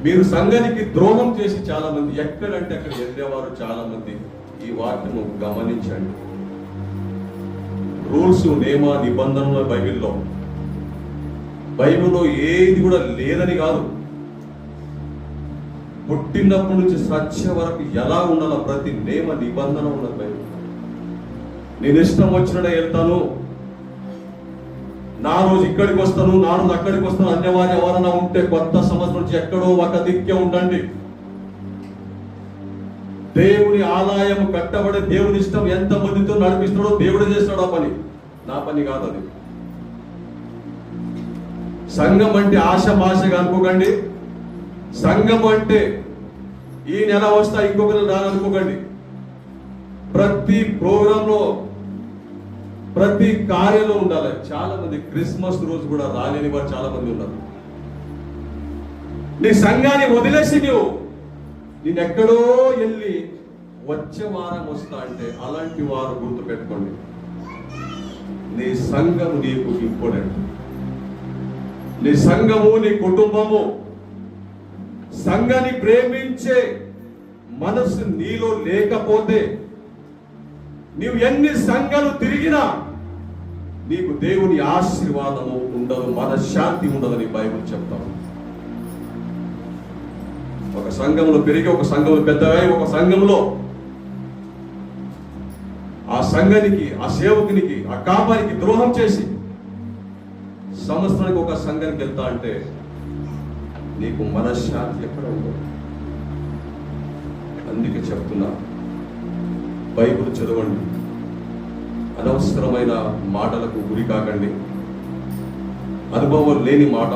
మీరు సంఘానికి ద్రోహం చేసి చాలా మంది ఎక్కడంటే అక్కడ వెళ్ళేవారు చాలా మంది. ఈ వాక్యము గమనించండి. రూల్స్, నియమ నిబంధనలు బైబిల్లో ఏది కూడా లేదని కాదు. పుట్టినప్పటి నుంచి సత్య వరకు ఎలా ఉండాలో ప్రతి నియమ నిబంధన ఉన్నది బైబిల్. నేను ఇష్టం వచ్చినట్టే వెళ్తాను, నా రోజు ఇక్కడికి వస్తాను, నా రోజు అక్కడికి వస్తాను, అన్యవారు ఎవరైనా ఉంటే కొత్త సంవత్సరం నుంచి ఎక్కడో ఒక దిక్కే ఉండండి. దేవుని ఆలయం కట్టబడే దేవుని ఇష్టం ఎంత మందితో నడిపిస్తాడో దేవుడు చేస్తాడో పని, నా పని కాదు అది. సంఘం అంటే ఆశమాశగా అనుకోకండి. సంఘం అంటే ఈ నెల వస్తా ఇంకొక నెల రాననుకోకండి. ప్రతి ప్రోగ్రాంలో ప్రతి కార్యంలో ఉండాలి. చాలా మంది క్రిస్మస్ రోజు కూడా రాలేని వారు చాలా మంది ఉన్నారు. నీ సంఘాన్ని వదిలేసి నేనెక్కడో వెళ్ళి వచ్చే వారం వస్తా అంటే అలాంటి వారు గుర్తు పెట్టుకోండి. నీ సంఘము నీకు ఇంపార్టెంట్. నీ సంఘము, నీ కుటుంబము, సంఘాన్ని ప్రేమించే మనసు నీలో లేకపోతే నీవు ఎన్ని సంఘాలు తిరిగినా నీకు దేవుని ఆశీర్వాదము ఉండదు, మనశ్శాంతి ఉండదని బైబిల్ చెప్తాం. ఒక సంఘంలో పెరిగి, ఒక సంఘంలో పెద్దగా, ఒక సంఘంలో ఆ సంఘానికి, ఆ సేవకునికి, ఆ కాపానికి ద్రోహం చేసి సంవత్సరానికి ఒక సంఘానికి వెళ్తా అంటే నీకు మనశ్శాంతి ఎక్కడ ఉండదు. అందుకే చెప్తున్నా, బైబిల్ చదవండి, అనవసరమైన మాటలకు గురి కాకండి, అనుభవం లేని మాట